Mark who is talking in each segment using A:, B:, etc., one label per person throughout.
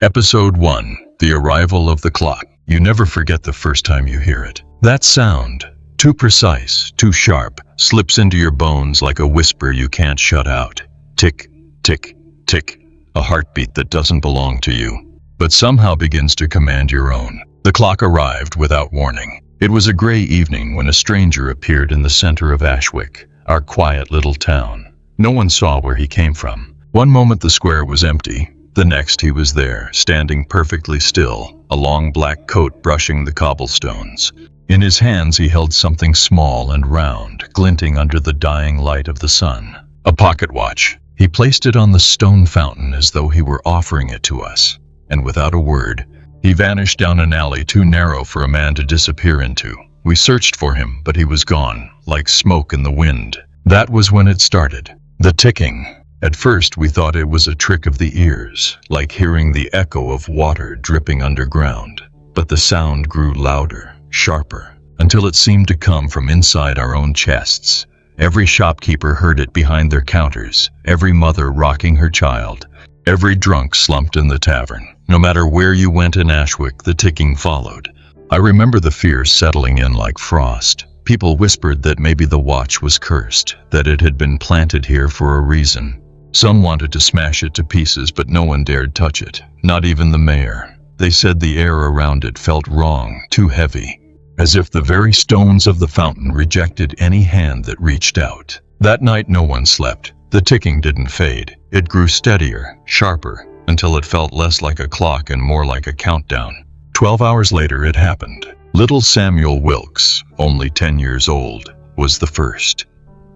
A: Episode 1. The Arrival of the Clock. You never forget the first time you hear it. That sound, too precise, too sharp, slips into your bones like a whisper you can't shut out. Tick, tick, tick. A heartbeat that doesn't belong to you, but somehow begins to command your own. The clock arrived without warning. It was a gray evening when a stranger appeared in the center of Ashwick, our quiet little town. No one saw where he came from. One moment the square was empty. The next he was there, standing perfectly still, a long black coat brushing the cobblestones. In his hands he held something small and round, glinting under the dying light of the sun. A pocket watch. He placed it on the stone fountain as though he were offering it to us. And without a word, he vanished down an alley too narrow for a man to disappear into. We searched for him, but he was gone, like smoke in the wind. That was when it started. The ticking. At first we thought it was a trick of the ears, like hearing the echo of water dripping underground. But the sound grew louder, sharper, until it seemed to come from inside our own chests. Every shopkeeper heard it behind their counters, every mother rocking her child, every drunk slumped in the tavern. No matter where you went in Ashwick, the ticking followed. I remember the fear settling in like frost. People whispered that maybe the watch was cursed, that it had been planted here for a reason. Some wanted to smash it to pieces, but no one dared touch it, not even the mayor. They said the air around it felt wrong, too heavy, as if the very stones of the fountain rejected any hand that reached out. That night no one slept. The ticking didn't fade. It grew steadier, sharper, until it felt less like a clock and more like a countdown. 12 hours later it happened. Little Samuel Wilkes, only 10 years old, was the first.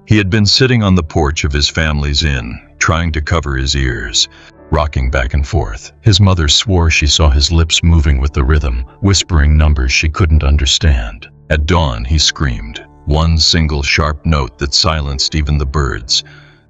A: He had been sitting on the porch of his family's inn, trying to cover his ears, rocking back and forth. His mother swore she saw his lips moving with the rhythm, whispering numbers she couldn't understand. At dawn he screamed, one single sharp note that silenced even the birds.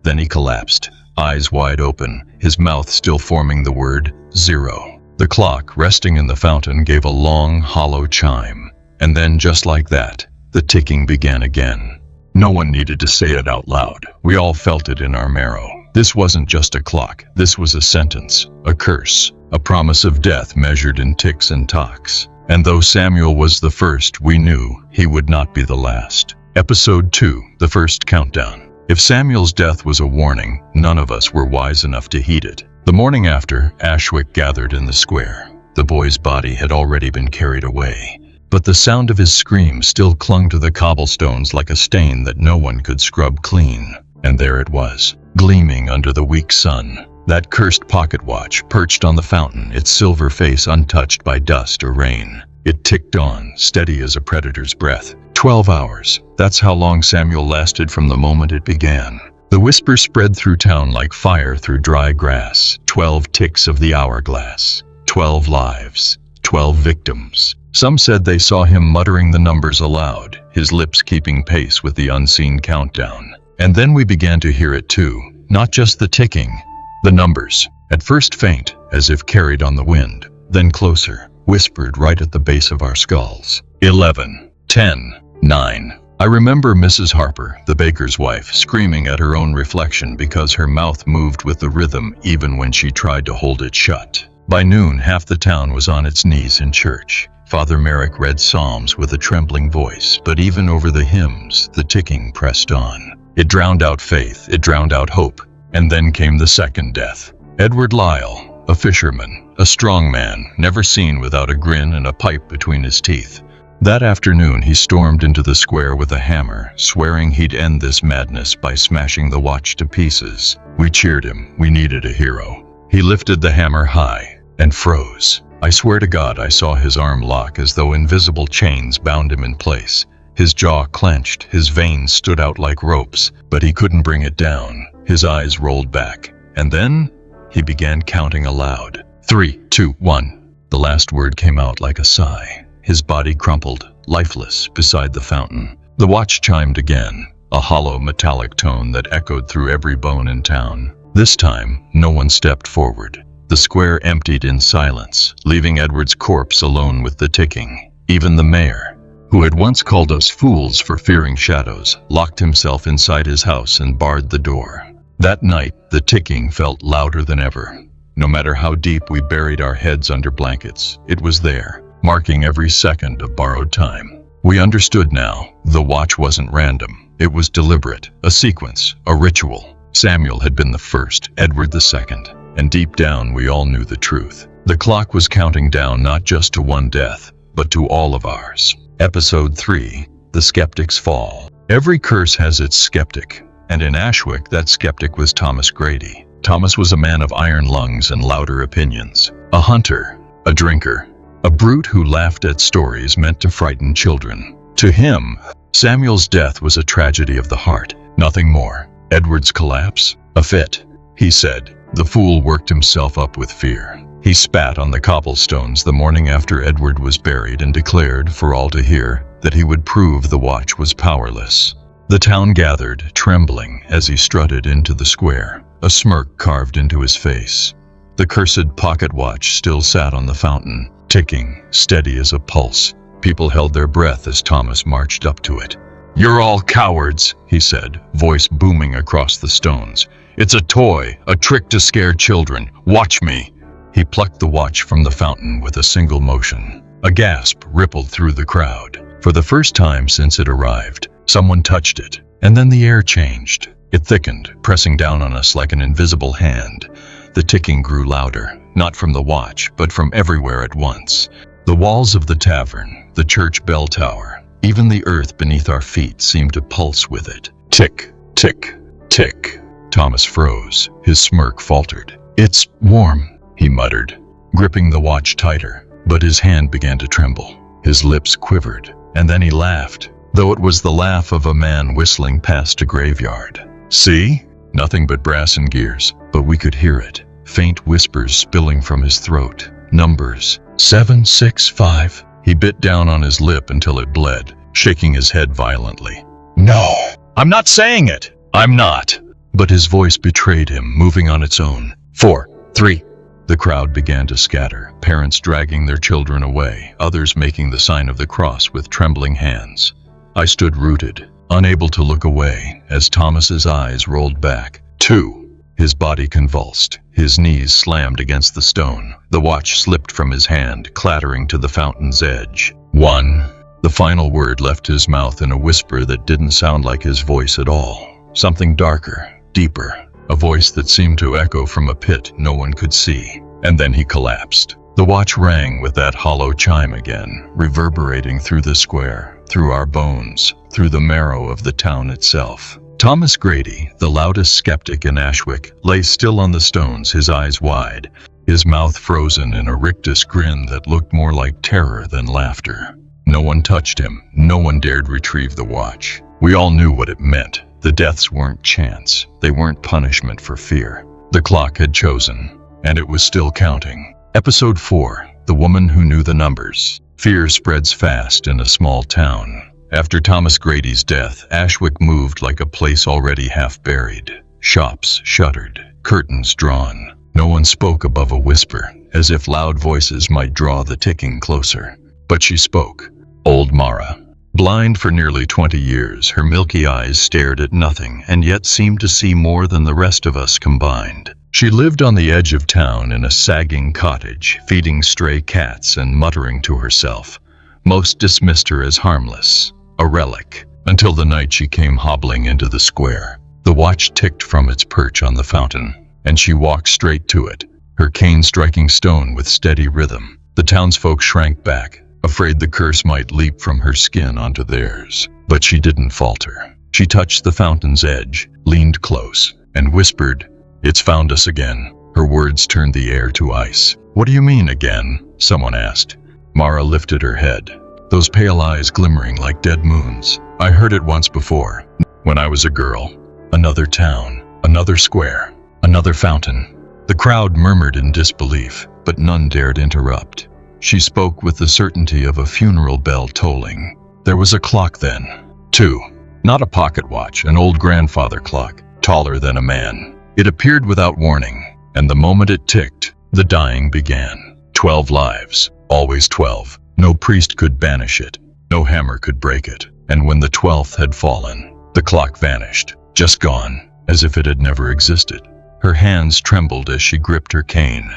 A: Then he collapsed, eyes wide open, his mouth still forming the word 0. The clock, resting in the fountain, gave a long, hollow chime. And then, just like that, the ticking began again. No one needed to say it out loud. We all felt it in our marrow. This wasn't just a clock. This was a sentence, a curse, a promise of death measured in ticks and tocks. And though Samuel was the first, we knew he would not be the last. Episode 2, the first countdown. If Samuel's death was a warning, none of us were wise enough to heed it. The morning after, Ashwick gathered in the square. The boy's body had already been carried away, but the sound of his scream still clung to the cobblestones like a stain that no one could scrub clean. And there it was, gleaming under the weak sun. That cursed pocket watch, perched on the fountain, its silver face untouched by dust or rain. It ticked on, steady as a predator's breath. 12 hours. That's how long Samuel lasted from the moment it began. The whisper spread through town like fire through dry grass. 12 ticks of the hourglass. 12 lives. 12 victims. Some said they saw him muttering the numbers aloud, his lips keeping pace with the unseen countdown. And then we began to hear it too, not just the ticking, the numbers. At first faint, as if carried on the wind, then closer, whispered right at the base of our skulls. 11, 10, 9. I remember Mrs. Harper, the baker's wife, screaming at her own reflection because her mouth moved with the rhythm even when she tried to hold it shut. By noon, half the town was on its knees in church. Father Merrick read psalms with a trembling voice, but even over the hymns, the ticking pressed on. It drowned out faith, it drowned out hope, and then came the second death. Edward Lyle, a fisherman, a strong man, never seen without a grin and a pipe between his teeth. That afternoon he stormed into the square with a hammer, swearing he'd end this madness by smashing the watch to pieces. We cheered him. We needed a hero. He lifted the hammer high and froze. I swear to God I saw his arm lock as though invisible chains bound him in place. His jaw clenched, his veins stood out like ropes, but he couldn't bring it down. His eyes rolled back, and then he began counting aloud. 3, 2, 1. The last word came out like a sigh. His body crumpled, lifeless, beside the fountain. The watch chimed again, a hollow metallic tone that echoed through every bone in town. This time, no one stepped forward. The square emptied in silence, leaving Edward's corpse alone with the ticking. Even the mayor, who had once called us fools for fearing shadows, locked himself inside his house and barred the door. That night, the ticking felt louder than ever. No matter how deep we buried our heads under blankets, it was there, marking every second of borrowed time. We understood now. The watch wasn't random. It was deliberate, a sequence, a ritual. Samuel had been the first, Edward the second, and deep down we all knew the truth. The clock was counting down not just to one death, but to all of ours. Episode 3, The Skeptic's Fall. Every curse has its skeptic, and in Ashwick that skeptic was Thomas Grady. Thomas was a man of iron lungs and louder opinions, a hunter, a drinker, a brute who laughed at stories meant to frighten children. To him, Samuel's death was a tragedy of the heart, nothing more. Edward's collapse? A fit, he said. The fool worked himself up with fear. He spat on the cobblestones the morning after Edward was buried and declared, for all to hear, that he would prove the watch was powerless. The town gathered, trembling, as he strutted into the square, a smirk carved into his face. The cursed pocket watch still sat on the fountain, ticking, steady as a pulse. People held their breath as Thomas marched up to it. "You're all cowards," he said, voice booming across the stones. "It's a toy, a trick to scare children. Watch me." He plucked the watch from the fountain with a single motion. A gasp rippled through the crowd. For the first time since it arrived, someone touched it, and then the air changed. It thickened, pressing down on us like an invisible hand. The ticking grew louder, not from the watch, but from everywhere at once. The walls of the tavern, the church bell tower, even the earth beneath our feet seemed to pulse with it. Tick, tick, tick. Thomas froze. His smirk faltered. "It's warm," he muttered, gripping the watch tighter, but his hand began to tremble. His lips quivered, and then he laughed, though it was the laugh of a man whistling past a graveyard. "See? Nothing but brass and gears," but we could hear it. Faint whispers spilling from his throat. Numbers. 7, 6, 5. He bit down on his lip until it bled, shaking his head violently. "No, I'm not saying it. I'm not." But his voice betrayed him, moving on its own. 4, 3. The crowd began to scatter, parents dragging their children away, others making the sign of the cross with trembling hands. I stood rooted, unable to look away, as Thomas's eyes rolled back. 2. His body convulsed, his knees slammed against the stone. The watch slipped from his hand, clattering to the fountain's edge. 1. The final word left his mouth in a whisper that didn't sound like his voice at all. Something darker, deeper, a voice that seemed to echo from a pit no one could see. And then he collapsed. The watch rang with that hollow chime again, reverberating through the square, through our bones, through the marrow of the town itself. Thomas Grady, the loudest skeptic in Ashwick, lay still on the stones, his eyes wide, his mouth frozen in a rictus grin that looked more like terror than laughter. No one touched him. No one dared retrieve the watch. We all knew what it meant. The deaths weren't chance. They weren't punishment for fear. The clock had chosen, and it was still counting. Episode 4, The Woman Who Knew the Numbers. Fear spreads fast in a small town. After Thomas Grady's death, Ashwick moved like a place already half buried. Shops shuttered, curtains drawn. No one spoke above a whisper, as if loud voices might draw the ticking closer. But she spoke. Old Mara. Blind for nearly 20 years, her milky eyes stared at nothing and yet seemed to see more than the rest of us combined. She lived on the edge of town in a sagging cottage, feeding stray cats and muttering to herself. Most dismissed her as harmless, a relic, until the night she came hobbling into the square. The watch ticked from its perch on the fountain, and she walked straight to it, her cane striking stone with steady rhythm. The townsfolk shrank back, afraid the curse might leap from her skin onto theirs. But she didn't falter. She touched the fountain's edge, leaned close, and whispered, "It's found us again." Her words turned the air to ice. "What do you mean again?" someone asked. Mara lifted her head, those pale eyes glimmering like dead moons. "I heard it once before, when I was a girl. Another town, another square, another fountain." The crowd murmured in disbelief, but none dared interrupt. She spoke with the certainty of a funeral bell tolling. There was a clock then. 2. Not a pocket watch, an old grandfather clock, taller than a man. It appeared without warning, and the moment it ticked, the dying began. 12 lives, always 12. No priest could banish it, no hammer could break it. And when the 12th had fallen, the clock vanished, just gone, as if it had never existed. Her hands trembled as she gripped her cane.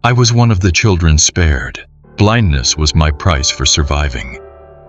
A: I was one of the children spared. Blindness was my price for surviving.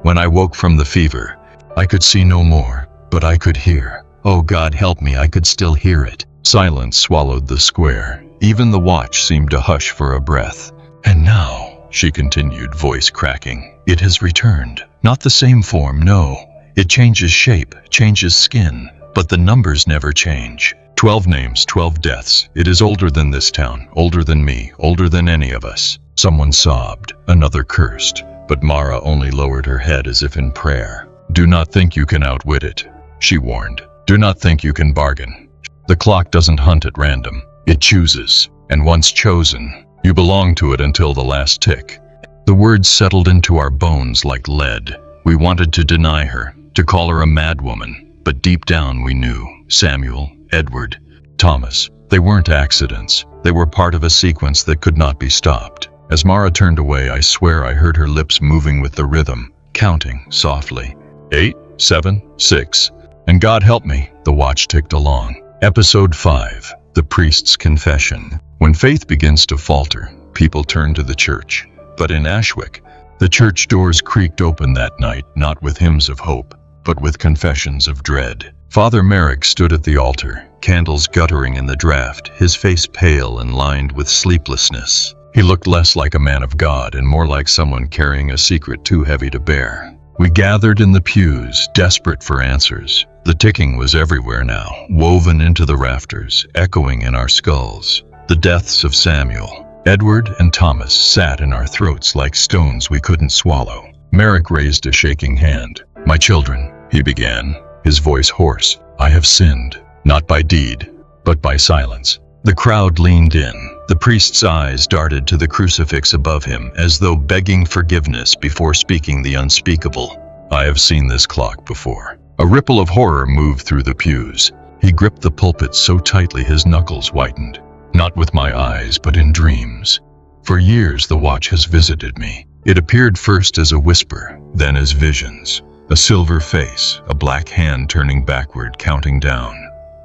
A: When I woke from the fever, I could see no more, but I could hear. Oh God, help me, I could still hear it. Silence swallowed the square. Even the watch seemed to hush for a breath. And now, she continued, voice cracking, it has returned. Not the same form, no. It changes shape, changes skin, but the numbers never change. 12 names, 12 deaths. It is older than this town, older than me, older than any of us. Someone sobbed, another cursed, but Mara only lowered her head as if in prayer. Do not think you can outwit it, she warned. Do not think you can bargain. The clock doesn't hunt at random. It chooses, and once chosen, you belong to it until the last tick. The words settled into our bones like lead. We wanted to deny her, to call her a madwoman, but deep down we knew. Samuel, Edward, Thomas, they weren't accidents. They were part of a sequence that could not be stopped. As Mara turned away, I swear I heard her lips moving with the rhythm, counting softly. 8, 7, 6. And God help me, the watch ticked along. Episode 5, The Priest's Confession. When faith begins to falter, people turn to the church. But in Ashwick, the church doors creaked open that night, not with hymns of hope, but with confessions of dread. Father Merrick stood at the altar, candles guttering in the draught, his face pale and lined with sleeplessness. He looked less like a man of God and more like someone carrying a secret too heavy to bear. We gathered in the pews, desperate for answers. The ticking was everywhere now, woven into the rafters, echoing in our skulls. The deaths of Samuel, Edward, and Thomas sat in our throats like stones we couldn't swallow. Merrick raised a shaking hand. My children, he began, his voice hoarse. I have sinned, not by deed, but by silence. The crowd leaned in. The priest's eyes darted to the crucifix above him, as though begging forgiveness before speaking the unspeakable. I have seen this clock before. A ripple of horror moved through the pews. He gripped the pulpit so tightly his knuckles whitened. Not with my eyes, but in dreams. For years the watch has visited me. It appeared first as a whisper, then as visions. A silver face, a black hand turning backward, counting down.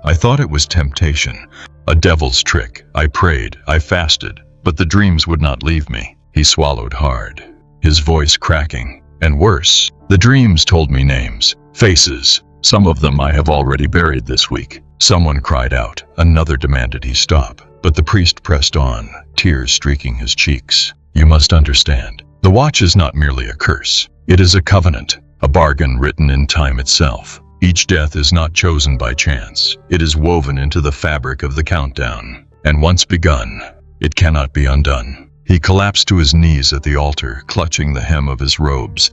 A: I thought it was temptation, a devil's trick. I prayed, I fasted, but the dreams would not leave me. He swallowed hard, his voice cracking. And worse, the dreams told me names, faces. Some of them I have already buried this week. Someone cried out, another demanded he stop. But the priest pressed on, tears streaking his cheeks. You must understand, the watch is not merely a curse. It is a covenant, a bargain written in time itself. Each death is not chosen by chance. It is woven into the fabric of the countdown. And once begun, it cannot be undone. He collapsed to his knees at the altar, clutching the hem of his robes.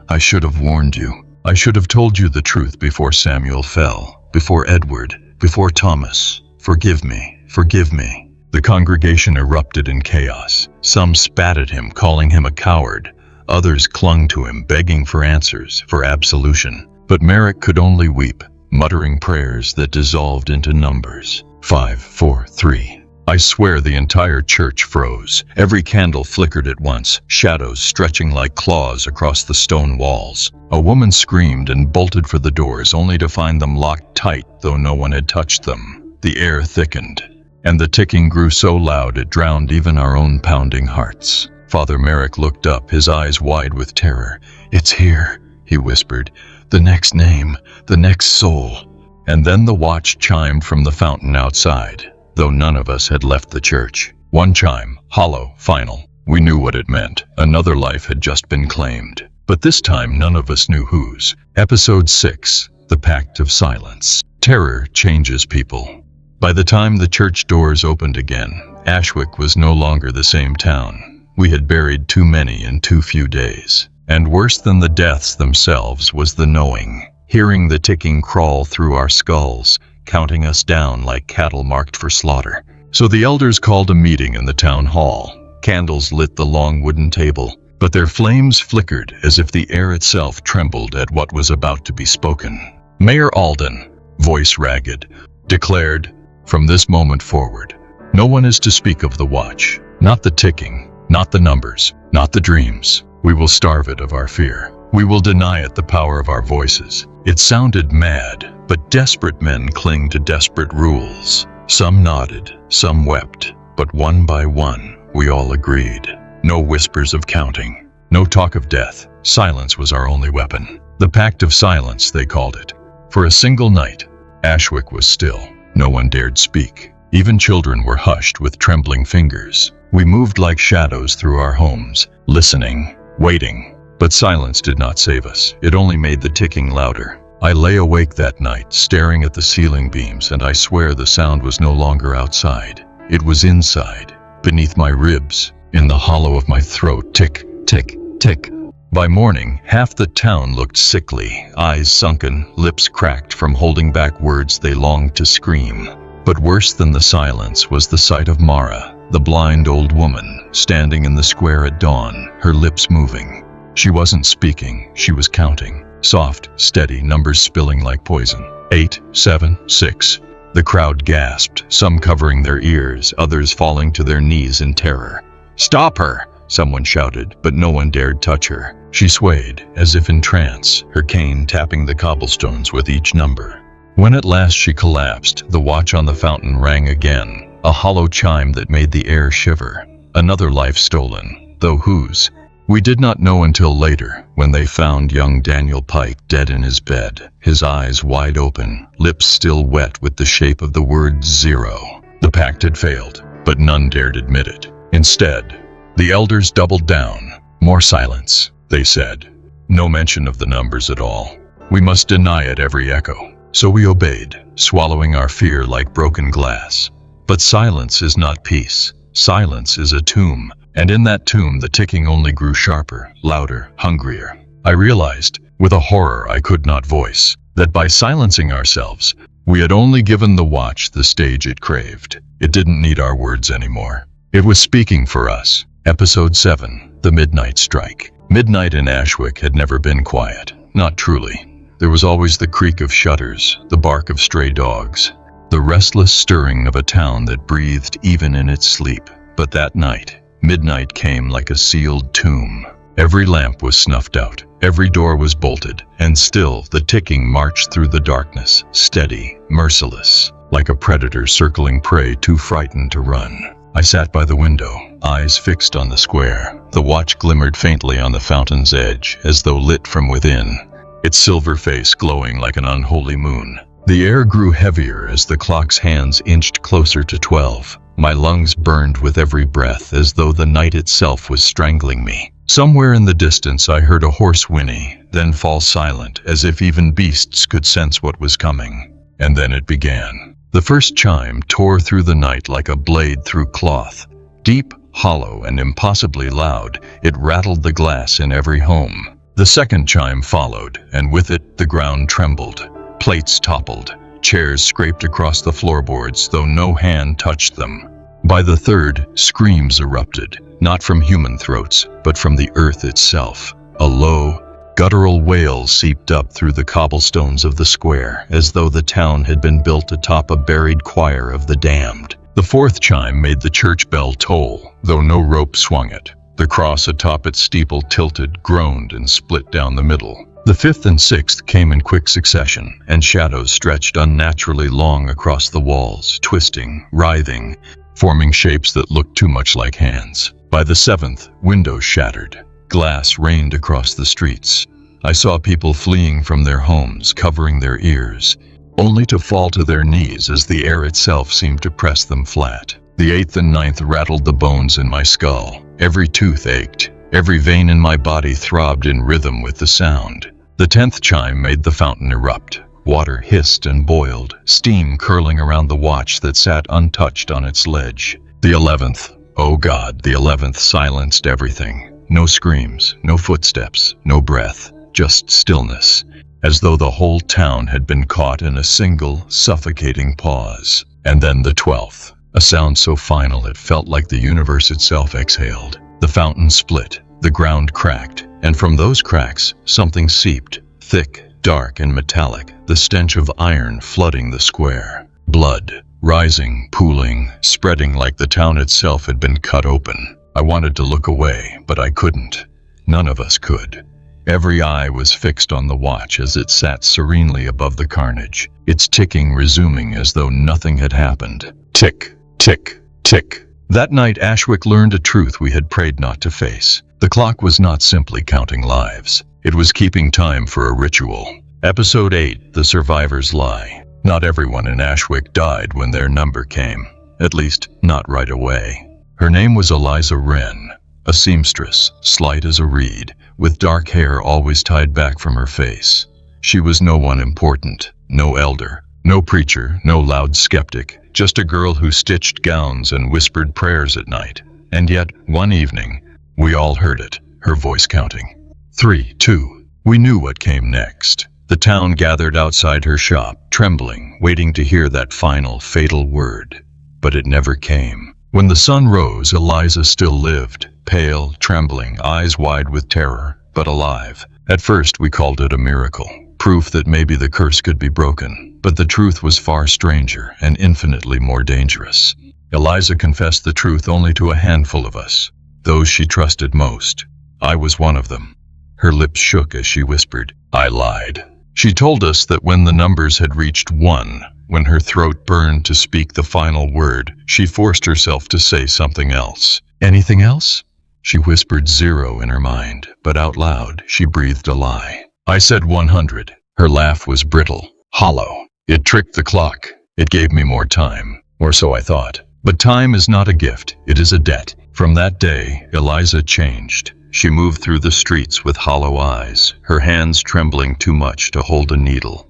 A: I should have warned you. I should have told you the truth before Samuel fell, before Edward, before Thomas. Forgive me, forgive me. The congregation erupted in chaos. Some spat at him, calling him a coward. Others clung to him, begging for answers, for absolution. But Merrick could only weep, muttering prayers that dissolved into numbers. 5, 4, 3. I swear the entire church froze. Every candle flickered at once, shadows stretching like claws across the stone walls. A woman screamed and bolted for the doors, only to find them locked tight, though no one had touched them. The air thickened, and the ticking grew so loud it drowned even our own pounding hearts. Father Merrick looked up, his eyes wide with terror. It's here, he whispered. The next name, the next soul. And then the watch chimed from the fountain outside, though none of us had left the church. One chime, hollow, final. We knew what it meant. Another life had just been claimed. But this time none of us knew whose. Episode 6, The Pact of Silence. Terror changes people. By the time the church doors opened again, Ashwick was no longer the same town. We had buried too many in too few days. And worse than the deaths themselves was the knowing, hearing the ticking crawl through our skulls, counting us down like cattle marked for slaughter. So the elders called a meeting in the town hall. Candles lit the long wooden table, but their flames flickered as if the air itself trembled at what was about to be spoken. Mayor Alden, voice ragged, declared, from this moment forward, no one is to speak of the watch, not the ticking, not the numbers, not the dreams. We will starve it of our fear. We will deny it the power of our voices. It sounded mad, but desperate men cling to desperate rules. Some nodded, some wept, but one by one, we all agreed. No whispers of counting, no talk of death. Silence was our only weapon. The Pact of Silence, they called it. For a single night, Ashwick was still. No one dared speak. Even children were hushed with trembling fingers. We moved like shadows through our homes, listening, waiting. But silence did not save us. It only made the ticking louder. I lay awake that night, staring at the ceiling beams, and I swear the sound was no longer outside. It was inside, beneath my ribs, in the hollow of my throat. Tick, tick, tick. By morning, half the town looked sickly, eyes sunken, lips cracked from holding back words they longed to scream. But worse than the silence was the sight of Mara, the blind old woman, standing in the square at dawn, her lips moving. She wasn't speaking, she was counting. Soft, steady numbers spilling like poison. 8, 7, 6. The crowd gasped, some covering their ears, others falling to their knees in terror. "Stop her!" someone shouted, but no one dared touch her. She swayed, as if in trance, her cane tapping the cobblestones with each number. When at last she collapsed, the watch on the fountain rang again, a hollow chime that made the air shiver. Another life stolen, though whose? We did not know until later, when they found young Daniel Pike dead in his bed, his eyes wide open, lips still wet with the shape of the word 0. The pact had failed, but none dared admit it. Instead, the elders doubled down. More silence, they said. No mention of the numbers at all. We must deny it every echo. So we obeyed, swallowing our fear like broken glass. But silence is not peace. Silence is a tomb. And in that tomb, the ticking only grew sharper, louder, hungrier. I realized, with a horror I could not voice, that by silencing ourselves, we had only given the watch the stage it craved. It didn't need our words anymore. It was speaking for us. Episode 7, The Midnight Strike. Midnight in Ashwick had never been quiet. Not truly. There was always the creak of shutters, the bark of stray dogs, the restless stirring of a town that breathed even in its sleep. But that night, midnight came like a sealed tomb. Every lamp was snuffed out, every door was bolted, and still the ticking marched through the darkness, steady, merciless, like a predator circling prey too frightened to run. I sat by the window, eyes fixed on the square. The watch glimmered faintly on the fountain's edge, as though lit from within, its silver face glowing like an unholy moon. The air grew heavier as the clock's hands inched closer to 12. My lungs burned with every breath, as though the night itself was strangling me. Somewhere in the distance I heard a horse whinny, then fall silent, as if even beasts could sense what was coming. And then it began. The first chime tore through the night like a blade through cloth. Deep, hollow, and impossibly loud, it rattled the glass in every home. The second chime followed, and with it the ground trembled. Plates toppled. Chairs scraped across the floorboards, though no hand touched them. By the third, screams erupted, not from human throats, but from the earth itself. A low, guttural wail seeped up through the cobblestones of the square, as though the town had been built atop a buried choir of the damned. The fourth chime made the church bell toll, though no rope swung it. The cross atop its steeple tilted, groaned, and split down the middle. The fifth and sixth came in quick succession, and shadows stretched unnaturally long across the walls, twisting, writhing, forming shapes that looked too much like hands. By the seventh, windows shattered. Glass rained across the streets. I saw people fleeing from their homes, covering their ears, only to fall to their knees as the air itself seemed to press them flat. The eighth and ninth rattled the bones in my skull. Every tooth ached. Every vein in my body throbbed in rhythm with the sound. The 10th chime made the fountain erupt. Water hissed and boiled, steam curling around the watch that sat untouched on its ledge. The 11th, oh God, the 11th silenced everything. No screams, no footsteps, no breath, just stillness, as though the whole town had been caught in a single, suffocating pause. And then the 12th, a sound so final it felt like the universe itself exhaled. The fountain split, the ground cracked, and from those cracks, something seeped, thick, dark, and metallic, the stench of iron flooding the square. Blood, rising, pooling, spreading like the town itself had been cut open. I wanted to look away, but I couldn't. None of us could. Every eye was fixed on the watch as it sat serenely above the carnage, its ticking resuming as though nothing had happened. Tick, tick, tick. That night Ashwick learned a truth we had prayed not to face. The clock was not simply counting lives. It was keeping time for a ritual. Episode 8, The Survivor's Lie. Not everyone in Ashwick died when their number came. At least, not right away. Her name was Eliza Wren, a seamstress, slight as a reed, with dark hair always tied back from her face. She was no one important, no elder, no preacher, no loud skeptic, just a girl who stitched gowns and whispered prayers at night. And yet, one evening, we all heard it, her voice counting. 3, 2. We knew what came next. The town gathered outside her shop, trembling, waiting to hear that final, fatal word. But it never came. When the sun rose, Eliza still lived, pale, trembling, eyes wide with terror, but alive. At first we called it a miracle, proof that maybe the curse could be broken. But the truth was far stranger and infinitely more dangerous. Eliza confessed the truth only to a handful of us, those she trusted most. I was one of them. Her lips shook as she whispered, "I lied." She told us that when the numbers had reached 1, when her throat burned to speak the final word, she forced herself to say something else. "Anything else?" She whispered 0 in her mind, but out loud she breathed a lie. I said 100. Her laugh was brittle, hollow. It tricked the clock. It gave me more time, or so I thought. But time is not a gift, it is a debt. From that day, Eliza changed. She moved through the streets with hollow eyes, her hands trembling too much to hold a needle.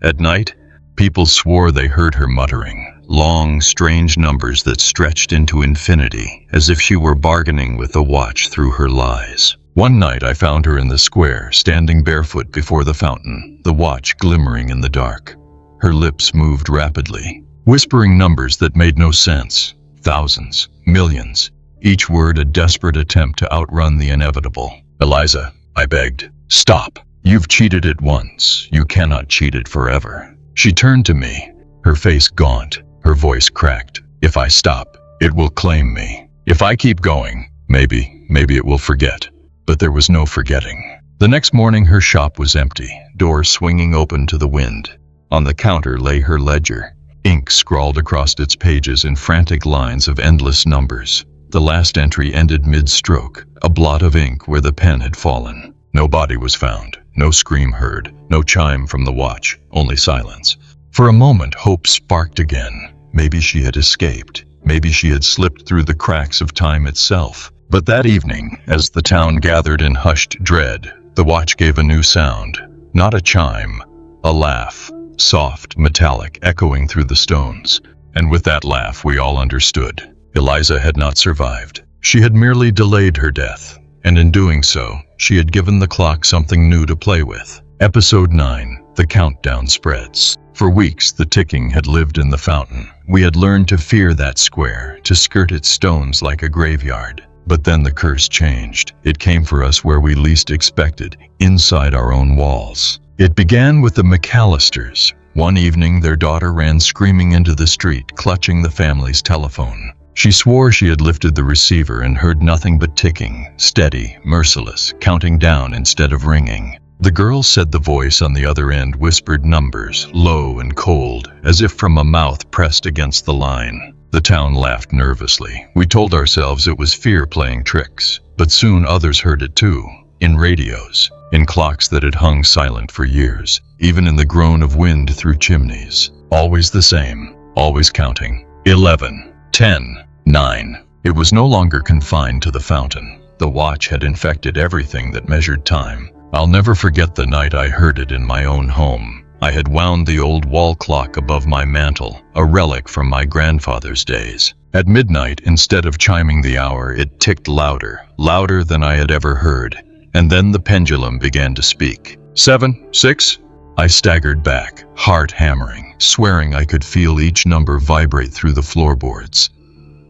A: At night, people swore they heard her muttering, long, strange numbers that stretched into infinity, as if she were bargaining with the watch through her lies. One night I found her in the square, standing barefoot before the fountain, the watch glimmering in the dark. Her lips moved rapidly, whispering numbers that made no sense. Thousands, millions. Each word a desperate attempt to outrun the inevitable. "Eliza," I begged, "stop. You've cheated it once. You cannot cheat it forever." She turned to me, her face gaunt, her voice cracked. "If I stop, it will claim me. If I keep going, maybe it will forget." But there was no forgetting. The next morning her shop was empty, doors swinging open to the wind. On the counter lay her ledger, ink scrawled across its pages in frantic lines of endless numbers. The last entry ended mid-stroke, a blot of ink where the pen had fallen. No body was found, no scream heard, no chime from the watch, only silence. For a moment hope sparked again. Maybe she had escaped. Maybe she had slipped through the cracks of time itself. But that evening, as the town gathered in hushed dread, the watch gave a new sound. Not a chime, a laugh, soft, metallic, echoing through the stones. And with that laugh we all understood. Eliza had not survived. She had merely delayed her death, and in doing so, she had given the clock something new to play with. Episode 9, The Countdown Spreads. For weeks the ticking had lived in the fountain. We had learned to fear that square, to skirt its stones like a graveyard. But then the curse changed. It came for us where we least expected, inside our own walls. It began with the McAllisters. One evening their daughter ran screaming into the street, clutching the family's telephone. She swore she had lifted the receiver and heard nothing but ticking, steady, merciless, counting down instead of ringing. The girl said the voice on the other end whispered numbers, low and cold, as if from a mouth pressed against the line. The town laughed nervously. We told ourselves it was fear playing tricks, but soon others heard it too, in radios, in clocks that had hung silent for years, even in the groan of wind through chimneys. Always the same, always counting. 11, 10, 9. It was no longer confined to the fountain. The watch had infected everything that measured time. I'll never forget the night I heard it in my own home. I had wound the old wall clock above my mantel, a relic from my grandfather's days. At midnight, instead of chiming the hour, it ticked louder, louder than I had ever heard. And then the pendulum began to speak. 7, 6. I staggered back, heart hammering, swearing I could feel each number vibrate through the floorboards.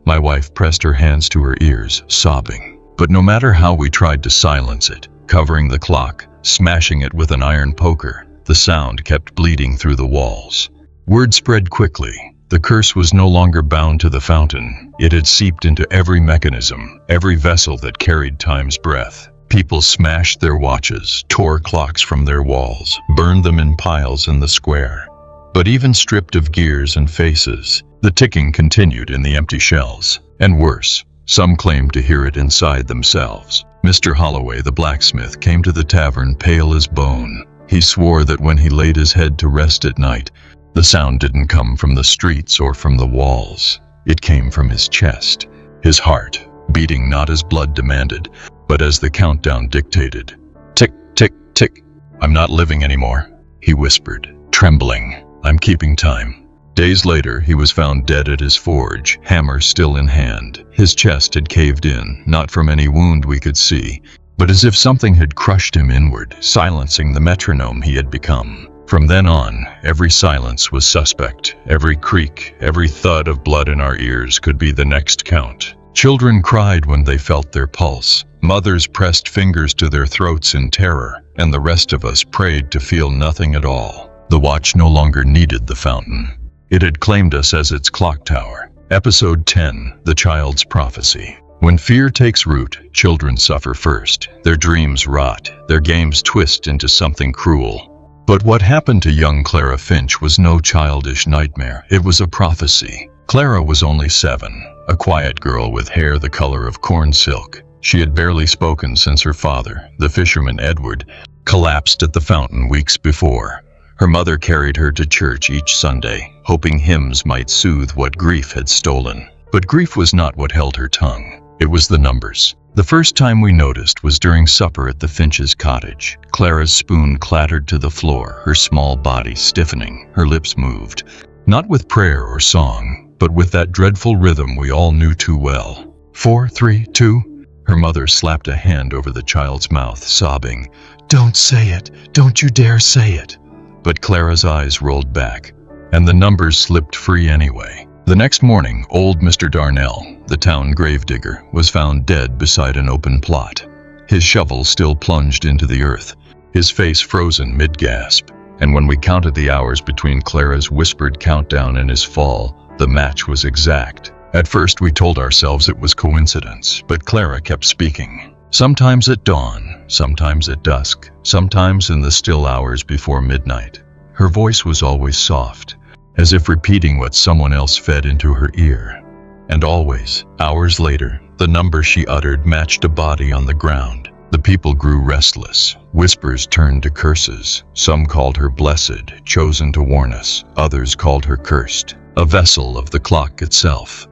A: My wife pressed her hands to her ears, sobbing. But no matter how we tried to silence it, covering the clock, smashing it with an iron poker, the sound kept bleeding through the walls. Word spread quickly. The curse was no longer bound to the fountain. It had seeped into every mechanism, every vessel that carried time's breath. People smashed their watches, tore clocks from their walls, burned them in piles in the square. But even stripped of gears and faces, the ticking continued in the empty shells. And worse, some claimed to hear it inside themselves. Mr. Holloway, the blacksmith, came to the tavern pale as bone. He swore that when he laid his head to rest at night, the sound didn't come from the streets or from the walls. It came from his chest, his heart, beating not as blood demanded, but as the countdown dictated. Tick, tick, tick. I'm not living anymore, he whispered, trembling. I'm keeping time. Days later, he was found dead at his forge, hammer still in hand. His chest had caved in, not from any wound we could see, but as if something had crushed him inward, silencing the metronome he had become. From then on, every silence was suspect. Every creak, every thud of blood in our ears could be the next count. Children cried when they felt their pulse. Mothers pressed fingers to their throats in terror, and the rest of us prayed to feel nothing at all. The watch no longer needed the fountain. It had claimed us as its clock tower. Episode 10, The Child's Prophecy. When fear takes root, children suffer first. Their dreams rot, their games twist into something cruel. But what happened to young Clara Finch was no childish nightmare. It was a prophecy. Clara was only 7, a quiet girl with hair the color of corn silk. She had barely spoken since her father, the fisherman Edward, collapsed at the fountain weeks before. Her mother carried her to church each Sunday, hoping hymns might soothe what grief had stolen. But grief was not what held her tongue. It was the numbers. The first time we noticed was during supper at the Finch's cottage. Clara's spoon clattered to the floor, her small body stiffening, her lips moved. Not with prayer or song, but with that dreadful rhythm we all knew too well. 4, 3, 2. Her mother slapped a hand over the child's mouth, sobbing, "Don't say it. Don't you dare say it." But Clara's eyes rolled back, and the numbers slipped free anyway. The next morning, old Mr. Darnell, the town gravedigger, was found dead beside an open plot. His shovel still plunged into the earth, his face frozen mid-gasp. And when we counted the hours between Clara's whispered countdown and his fall, the match was exact. At first we told ourselves it was coincidence, but Clara kept speaking. Sometimes at dawn, sometimes at dusk, sometimes in the still hours before midnight. Her voice was always soft, as if repeating what someone else fed into her ear. And always, hours later, the number she uttered matched a body on the ground. The people grew restless. Whispers turned to curses. Some called her blessed, chosen to warn us. Others called her cursed, a vessel of the clock itself.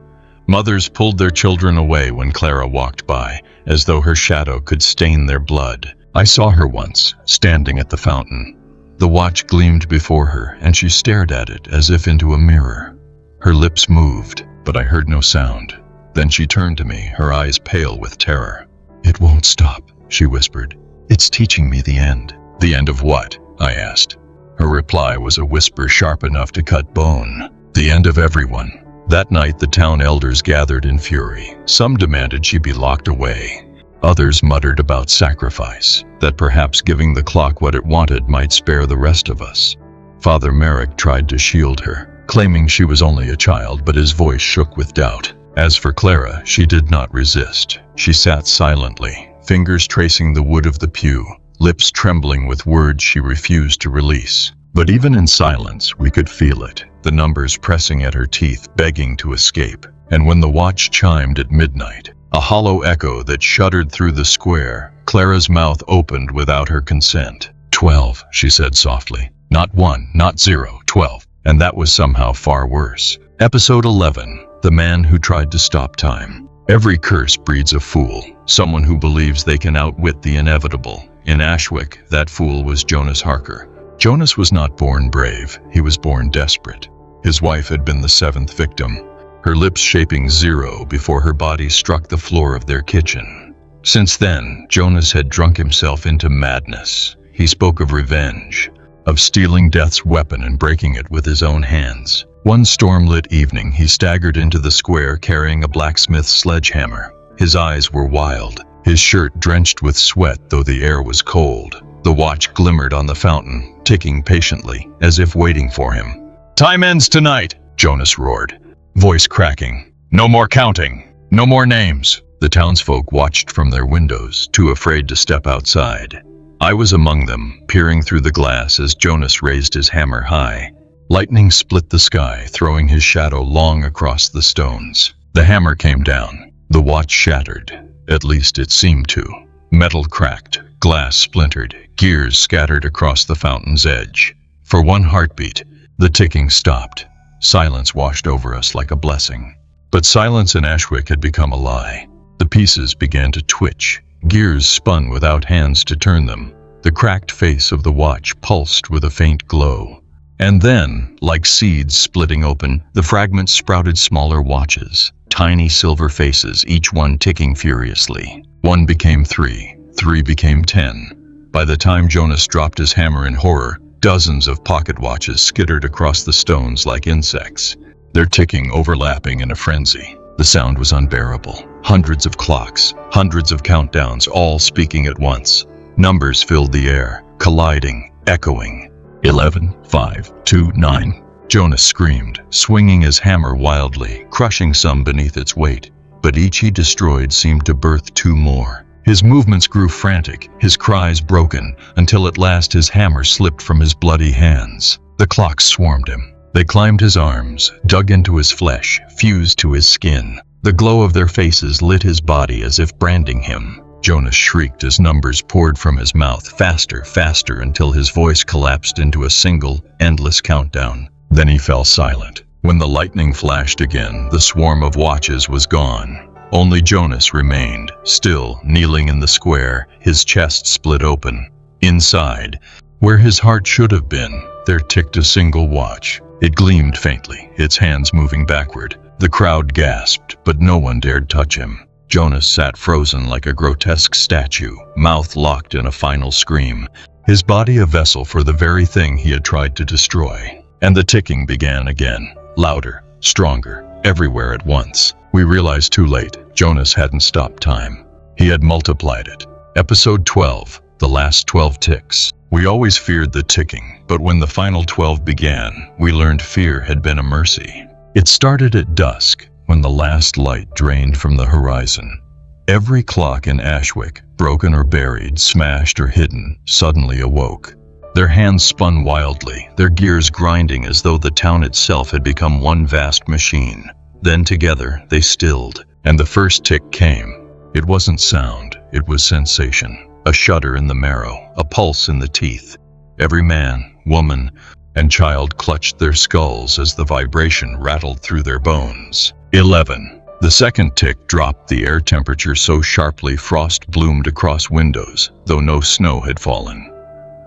A: Mothers pulled their children away when Clara walked by, as though her shadow could stain their blood. I saw her once, standing at the fountain. The watch gleamed before her, and she stared at it as if into a mirror. Her lips moved, but I heard no sound. Then she turned to me, her eyes pale with terror. "It won't stop," she whispered. "It's teaching me the end." "The end of what?" I asked. Her reply was a whisper sharp enough to cut bone. "The end of everyone." That night the town elders gathered in fury. Some demanded she be locked away. Others muttered about sacrifice, that perhaps giving the clock what it wanted might spare the rest of us. Father Merrick tried to shield her, claiming she was only a child, but his voice shook with doubt. As for Clara, she did not resist. She sat silently, fingers tracing the wood of the pew, lips trembling with words she refused to release. But even in silence, we could feel it, the numbers pressing at her teeth, begging to escape. And when the watch chimed at midnight, a hollow echo that shuddered through the square, Clara's mouth opened without her consent. 12, she said softly. Not 1, not 0, 12. And that was somehow far worse. Episode 11, The Man Who Tried to Stop Time. Every curse breeds a fool, someone who believes they can outwit the inevitable. In Ashwick, that fool was Jonas Harker. Jonas was not born brave, he was born desperate. His wife had been the 7th victim, her lips shaping 0 before her body struck the floor of their kitchen. Since then, Jonas had drunk himself into madness. He spoke of revenge, of stealing death's weapon and breaking it with his own hands. One storm-lit evening, he staggered into the square carrying a blacksmith's sledgehammer. His eyes were wild, his shirt drenched with sweat though the air was cold. The watch glimmered on the fountain, ticking patiently, as if waiting for him. "Time ends tonight," Jonas roared, voice cracking. "No more counting, no more names. The townsfolk watched from their windows, too afraid to step outside. I was among them, peering through the glass as Jonas raised his hammer high. Lightning split the sky, throwing his shadow long across the stones. The hammer came down. The watch shattered. At least it seemed to. Metal cracked, glass splintered, gears scattered across the fountain's edge. For one heartbeat, the ticking stopped. Silence washed over us like a blessing. But silence in Ashwick had become a lie. The pieces began to twitch. Gears spun without hands to turn them. The cracked face of the watch pulsed with a faint glow. And then, like seeds splitting open, the fragments sprouted smaller watches. Tiny silver faces, each one ticking furiously. 1 became 3. 3 became 10. By the time Jonas dropped his hammer in horror, dozens of pocket watches skittered across the stones like insects. Their ticking overlapping in a frenzy. The sound was unbearable. Hundreds of clocks, hundreds of countdowns, all speaking at once. Numbers filled the air, colliding, echoing. 11, 5, 2, 9. Jonas screamed, swinging his hammer wildly, crushing some beneath its weight. But each he destroyed seemed to birth 2 more. His movements grew frantic, his cries broken, until at last his hammer slipped from his bloody hands. The clocks swarmed him. They climbed his arms, dug into his flesh, fused to his skin. The glow of their faces lit his body as if branding him. Jonas shrieked as numbers poured from his mouth, faster, faster, until his voice collapsed into a single, endless countdown. Then he fell silent. When the lightning flashed again, the swarm of watches was gone. Only Jonas remained, still, kneeling in the square, his chest split open. Inside, where his heart should have been, there ticked a single watch. It gleamed faintly, its hands moving backward. The crowd gasped, but no one dared touch him. Jonas sat frozen like a grotesque statue, mouth locked in a final scream, his body a vessel for the very thing he had tried to destroy. And the ticking began again, louder, stronger, everywhere at once. We realized too late, Jonas hadn't stopped time. He had multiplied it. Episode 12, the last 12 ticks. We always feared the ticking, but when the final 12 began, we learned fear had been a mercy. It started at dusk, when the last light drained from the horizon. Every clock in Ashwick, broken or buried, smashed or hidden, suddenly awoke. Their hands spun wildly, their gears grinding as though the town itself had become one vast machine. Then together, they stilled, and the first tick came. It wasn't sound, it was sensation. A shudder in the marrow, a pulse in the teeth. Every man, woman, and child clutched their skulls as the vibration rattled through their bones. 11. The second tick dropped the air temperature so sharply frost bloomed across windows, though no snow had fallen.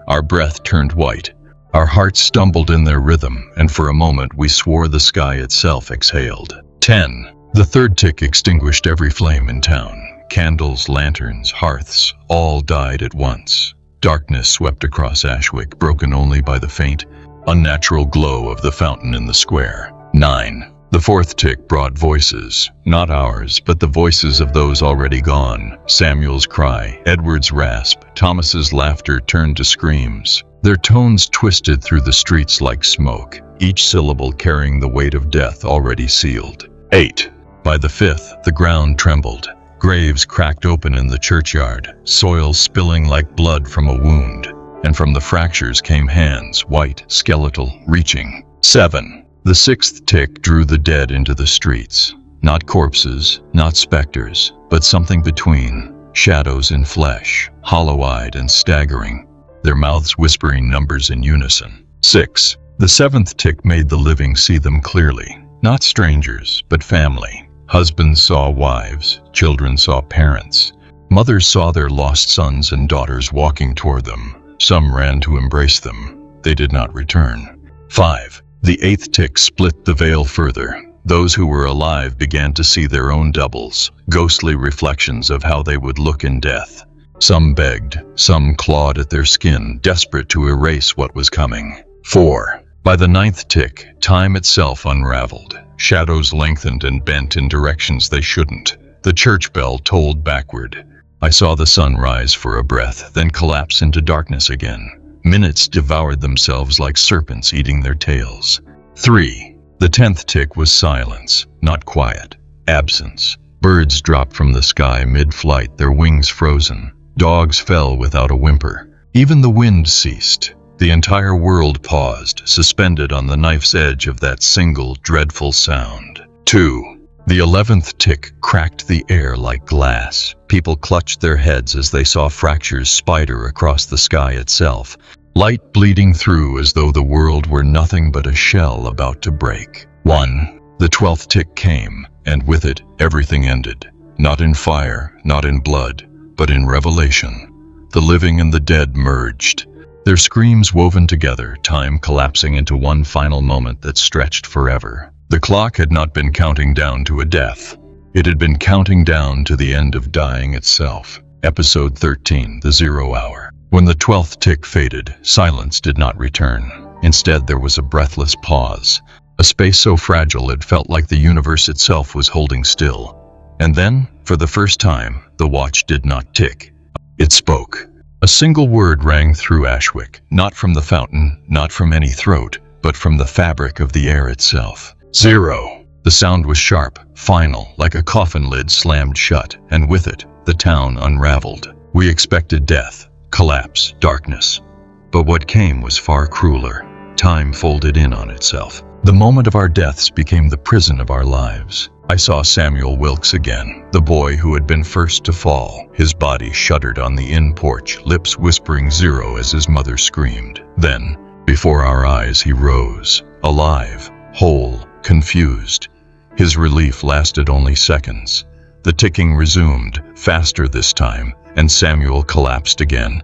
A: Our breath turned white. Our hearts stumbled in their rhythm, and for a moment we swore the sky itself exhaled. 10. The third tick extinguished every flame in town. Candles, lanterns, hearths, all died at once. Darkness swept across Ashwick, broken only by the faint, unnatural glow of the fountain in the square. 9. The fourth tick brought voices, not ours, but the voices of those already gone. Samuel's cry, Edward's rasp, Thomas's laughter turned to screams. Their tones twisted through the streets like smoke, each syllable carrying the weight of death already sealed. 8. By the fifth, the ground trembled. Graves cracked open in the churchyard, soil spilling like blood from a wound, and from the fractures came hands, white, skeletal, reaching. 7. The sixth tick drew the dead into the streets. Not corpses, not specters, but something between. Shadows in flesh, hollow-eyed and staggering, their mouths whispering numbers in unison. 6. The seventh tick made the living see them clearly. Not strangers, but family. Husbands saw wives, children saw parents. Mothers saw their lost sons and daughters walking toward them. Some ran to embrace them. They did not return. 5. The eighth tick split the veil further. Those who were alive began to see their own doubles, ghostly reflections of how they would look in death. Some begged, some clawed at their skin, desperate to erase what was coming. 4. By the ninth tick, time itself unraveled. Shadows lengthened and bent in directions they shouldn't. The church bell tolled backward. I saw the sun rise for a breath, then collapse into darkness again. Minutes devoured themselves like serpents eating their tails. 3. The 10th tick was silence, not quiet, absence. Birds dropped from the sky mid-flight, their wings frozen. Dogs fell without a whimper. Even the wind ceased. The entire world paused, suspended on the knife's edge of that single dreadful sound. 2. The 11th tick cracked the air like glass. People clutched their heads as they saw fractures spider across the sky itself, light bleeding through as though the world were nothing but a shell about to break. 1. The 12th tick came, and with it, everything ended. Not in fire, not in blood, but in revelation. The living and the dead merged, their screams woven together, time collapsing into one final moment that stretched forever. The clock had not been counting down to a death. It had been counting down to the end of dying itself. Episode 13, The 0 Hour. When the 12th tick faded, silence did not return. Instead, there was a breathless pause, a space so fragile it felt like the universe itself was holding still. And then, for the first time, the watch did not tick. It spoke. A single word rang through Ashwick, not from the fountain, not from any throat, but from the fabric of the air itself. 0. The sound was sharp, final, like a coffin lid slammed shut, and with it, the town unraveled. We expected death, collapse, darkness. But what came was far crueler. Time folded in on itself. The moment of our deaths became the prison of our lives. I saw Samuel Wilkes again, the boy who had been first to fall. His body shuddered on the inn porch, lips whispering 0 as his mother screamed. Then, before our eyes, he rose, alive, whole, confused. His relief lasted only seconds. The ticking resumed, faster this time, and Samuel collapsed again,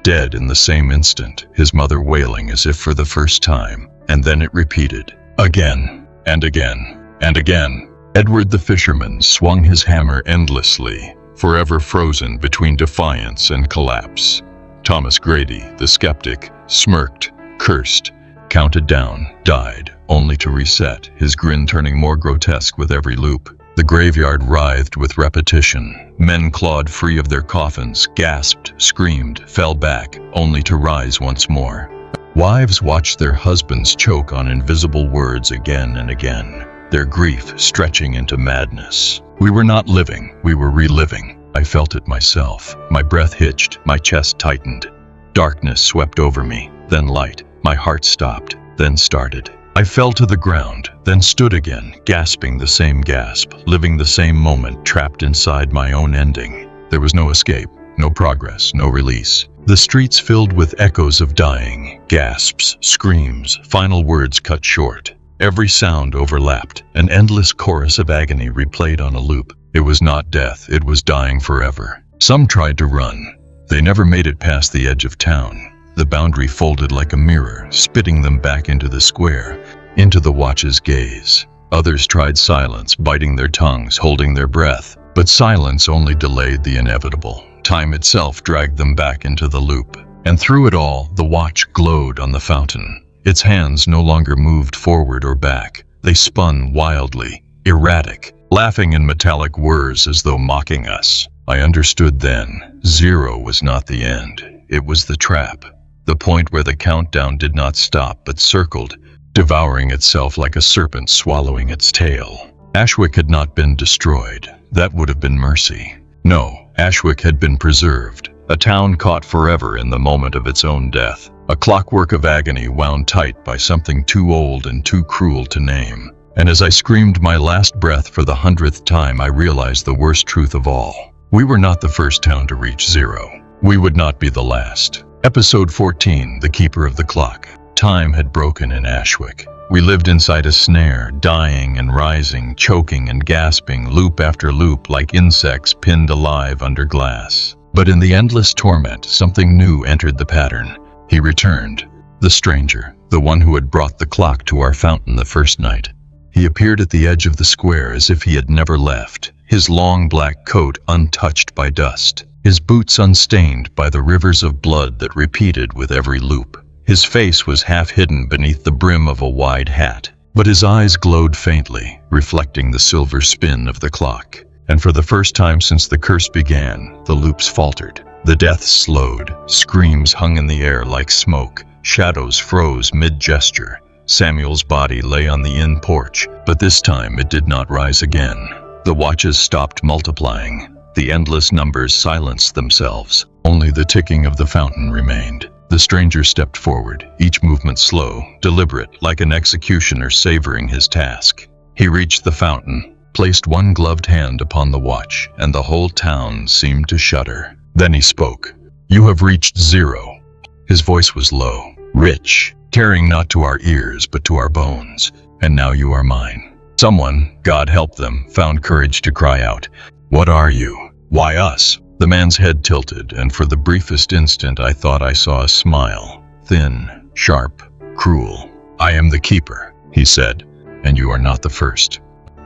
A: dead in the same instant, his mother wailing as if for the first time. And then it repeated, again, and again, and again. Edward the fisherman swung his hammer endlessly, forever frozen between defiance and collapse. Thomas Grady, the skeptic, smirked, cursed, counted down, died, only to reset, his grin turning more grotesque with every loop. The graveyard writhed with repetition. Men clawed free of their coffins, gasped, screamed, fell back, only to rise once more. Wives watched their husbands choke on invisible words again and again, their grief stretching into madness. We were not living, we were reliving. I felt it myself. My breath hitched, my chest tightened. Darkness swept over me, then light. My heart stopped, then started. I fell to the ground, then stood again, gasping the same gasp, living the same moment, trapped inside my own ending. There was no escape, no progress, no release. The streets filled with echoes of dying, gasps, screams, final words cut short. Every sound overlapped, an endless chorus of agony replayed on a loop. It was not death, it was dying forever. Some tried to run. They never made it past the edge of town. The boundary folded like a mirror, spitting them back into the square, into the watch's gaze. Others tried silence, biting their tongues, holding their breath. But silence only delayed the inevitable. Time itself dragged them back into the loop. And through it all, the watch glowed on the fountain. Its hands no longer moved forward or back. They spun wildly, erratic, laughing in metallic whirs as though mocking us. I understood then, 0 was not the end. It was the trap. The point where the countdown did not stop but circled, devouring itself like a serpent swallowing its tail. Ashwick had not been destroyed. That would have been mercy. No, Ashwick had been preserved. A town caught forever in the moment of its own death. A clockwork of agony wound tight by something too old and too cruel to name. And as I screamed my last breath for the 100th time, I realized the worst truth of all. We were not the first town to reach 0. We would not be the last. Episode 14, The Keeper of the Clock. Time had broken in Ashwick. We lived inside a snare, dying and rising, choking and gasping, loop after loop, like insects pinned alive under glass. But in the endless torment, something new entered the pattern. He returned. The stranger, the one who had brought the clock to our fountain the first night. He appeared at the edge of the square as if he had never left, his long black coat untouched by dust, his boots unstained by the rivers of blood that repeated with every loop. His face was half hidden beneath the brim of a wide hat, but his eyes glowed faintly, reflecting the silver spin of the clock. And for the first time since the curse began, the loops faltered. The deaths slowed, screams hung in the air like smoke, shadows froze mid-gesture. Samuel's body lay on the inn porch, but this time it did not rise again. The watches stopped multiplying. The endless numbers silenced themselves. Only the ticking of the fountain remained. The stranger stepped forward, each movement slow, deliberate, like an executioner savoring his task. He reached the fountain, placed one gloved hand upon the watch, and the whole town seemed to shudder. Then he spoke. "You have reached 0. His voice was low, rich, carrying not to our ears but to our bones. "And now you are mine." Someone, God help them, found courage to cry out, "What are you? Why us?" The man's head tilted, and for the briefest instant I thought I saw a smile. Thin, sharp, cruel. "I am the keeper," he said, "and you are not the first."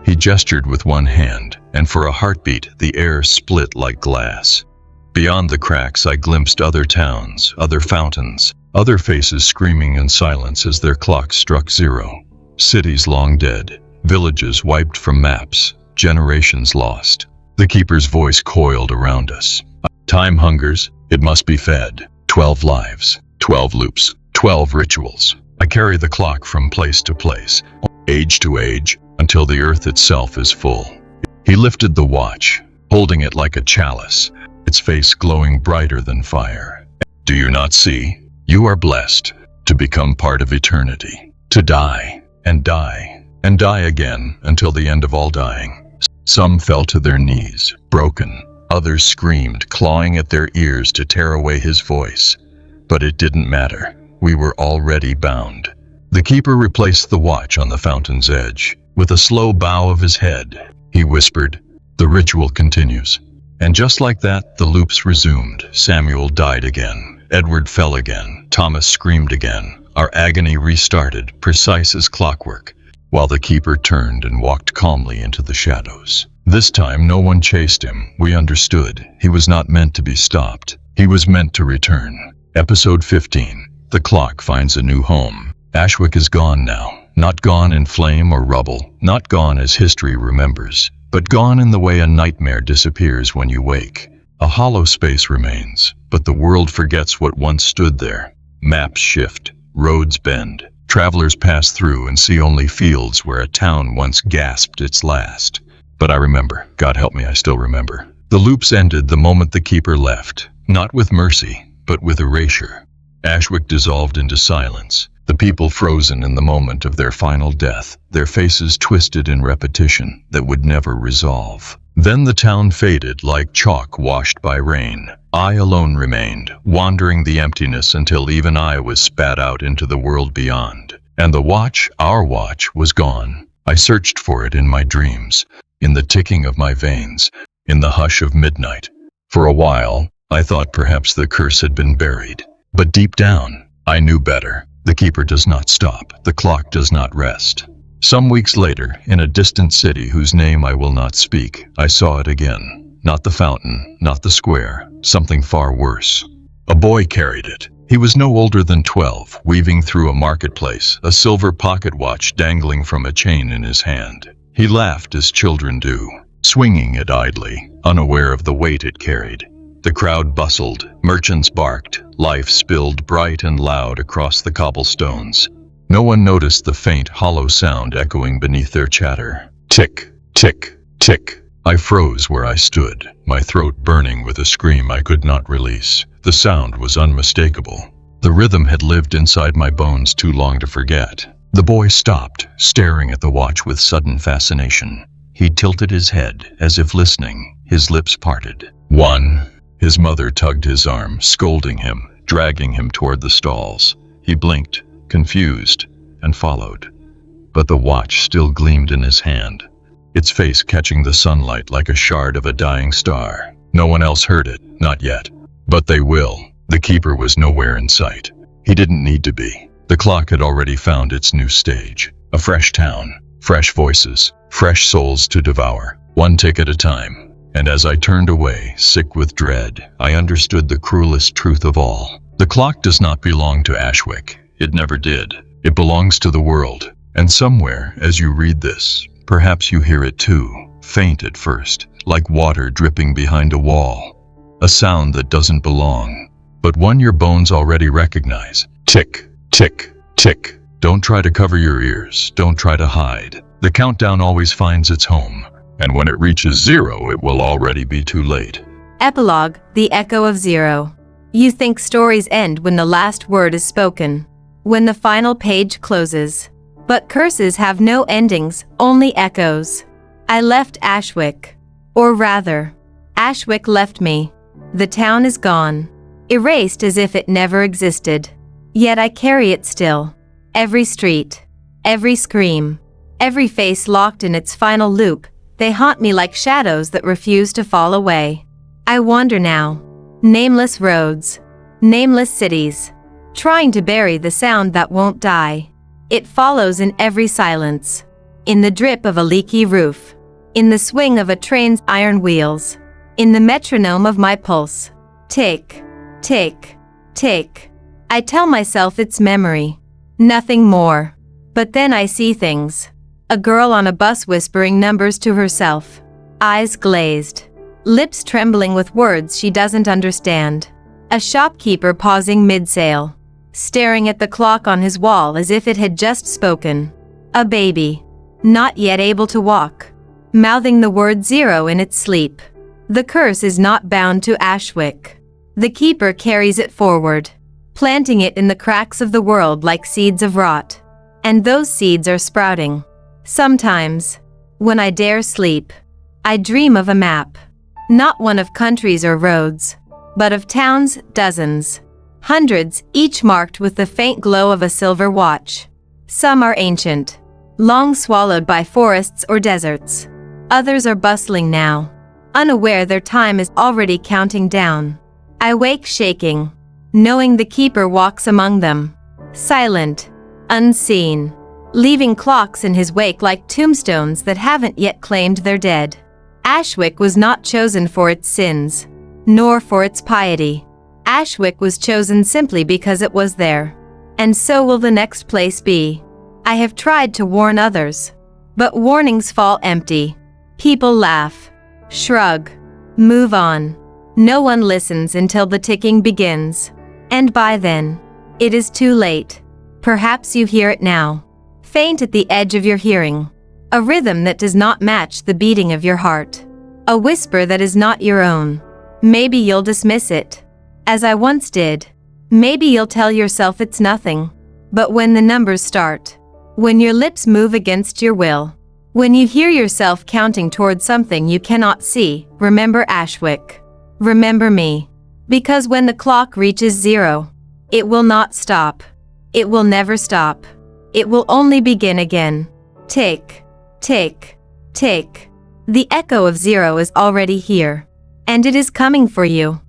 A: He gestured with one hand, and for a heartbeat the air split like glass. Beyond the cracks I glimpsed other towns, other fountains, other faces screaming in silence as their clocks struck 0. Cities long dead, villages wiped from maps, generations lost. The keeper's voice coiled around us. "Time hungers, it must be fed. 12 lives, 12 loops, 12 rituals. I carry the clock from place to place, age to age, until the earth itself is full." He lifted the watch, holding it like a chalice, its face glowing brighter than fire. "Do you not see? You are blessed to become part of eternity, to die, and die, and die again until the end of all dying." Some fell to their knees, broken. Others screamed, clawing at their ears to tear away his voice. But it didn't matter. We were already bound. The keeper replaced the watch on the fountain's edge. With a slow bow of his head, he whispered, "The ritual continues." And just like that, the loops resumed. Samuel died again. Edward fell again. Thomas screamed again. Our agony restarted, precise as clockwork, while the keeper turned and walked calmly into the shadows. This time no one chased him. We understood. He was not meant to be stopped. He was meant to return. Episode 15. The clock finds a new home. Ashwick is gone now. Not gone in flame or rubble. Not gone as history remembers. But gone in the way a nightmare disappears when you wake. A hollow space remains, but the world forgets what once stood there. Maps shift. Roads bend. Travelers pass through and see only fields where a town once gasped its last. But I remember. God help me, I still remember. The loops ended the moment the keeper left. Not with mercy, but with erasure. Ashwick dissolved into silence. The people frozen in the moment of their final death, their faces twisted in repetition that would never resolve. Then the town faded like chalk washed by rain. I alone remained, wandering the emptiness until even I was spat out into the world beyond. And the watch, our watch, was gone. I searched for it in my dreams, in the ticking of my veins, in the hush of midnight. For a while, I thought perhaps the curse had been buried. But deep down, I knew better. The keeper does not stop. The clock does not rest. Some weeks later, in a distant city whose name I will not speak, I saw it again. Not the fountain, not the square, something far worse. A boy carried it. He was no older than 12, weaving through a marketplace, a silver pocket watch dangling from a chain in his hand. He laughed as children do, swinging it idly, unaware of the weight it carried. The crowd bustled, merchants barked, life spilled bright and loud across the cobblestones. No one noticed the faint, hollow sound echoing beneath their chatter. Tick, tick, tick. I froze where I stood, my throat burning with a scream I could not release. The sound was unmistakable. The rhythm had lived inside my bones too long to forget. The boy stopped, staring at the watch with sudden fascination. He tilted his head, as if listening, his lips parted. 1. His mother tugged his arm, scolding him, dragging him toward the stalls. He blinked, confused, and followed. But the watch still gleamed in his hand, its face catching the sunlight like a shard of a dying star. No one else heard it, not yet. But they will. The keeper was nowhere in sight. He didn't need to be. The clock had already found its new stage. A fresh town, fresh voices, fresh souls to devour, one tick at a time. And as I turned away, sick with dread, I understood the cruelest truth of all. The clock does not belong to Ashwick. It never did. It belongs to the world. And somewhere, as you read this, perhaps you hear it too, faint at first, like water dripping behind a wall. A sound that doesn't belong, but one your bones already recognize. Tick, tick, tick. Don't try to cover your ears. Don't try to hide. The countdown always finds its home. And when it reaches zero, it will already be too late.
B: Epilogue, the echo of zero. You think stories end when the last word is spoken, when the final page closes. But curses have no endings, only echoes. I left Ashwick. Or rather, Ashwick left me. The town is gone, erased as if it never existed. Yet I carry it still. Every street, every scream, every face locked in its final loop, they haunt me like shadows that refuse to fall away. I wander now. Nameless roads, nameless cities, trying to bury the sound that won't die. It follows in every silence, in the drip of a leaky roof, in the swing of a train's iron wheels, in the metronome of my pulse. Tick, tick, tick. I tell myself it's memory, nothing more. But then I see things. A girl on a bus whispering numbers to herself, eyes glazed, lips trembling with words she doesn't understand. A shopkeeper pausing mid-sale, staring at the clock on his wall as if it had just spoken. A baby, not yet able to walk, mouthing the word zero in its sleep. The curse is not bound to Ashwick. The keeper carries it forward, planting it in the cracks of the world like seeds of rot. And those seeds are sprouting. Sometimes, when I dare sleep, I dream of a map. Not one of countries or roads, but of towns, dozens, hundreds, each marked with the faint glow of a silver watch. Some are ancient, long swallowed by forests or deserts. Others are bustling now, unaware their time is already counting down. I wake shaking, knowing the keeper walks among them, silent, unseen, leaving clocks in his wake like tombstones that haven't yet claimed their dead. Ashwick was not chosen for its sins, nor for its piety. Ashwick was chosen simply because it was there. And so will the next place be. I have tried to warn others, but warnings fall empty. People laugh, shrug, move on. No one listens until the ticking begins. And by then, it is too late. Perhaps you hear it now, faint at the edge of your hearing. A rhythm that does not match the beating of your heart. A whisper that is not your own. Maybe you'll dismiss it, as I once did. Maybe you'll tell yourself it's nothing. But when the numbers start, when your lips move against your will, when you hear yourself counting towards something you cannot see, remember Ashwick. Remember me. Because when the clock reaches zero, it will not stop. It will never stop. It will only begin again. Tick, tick, tick. The echo of zero is already here. And it is coming for you.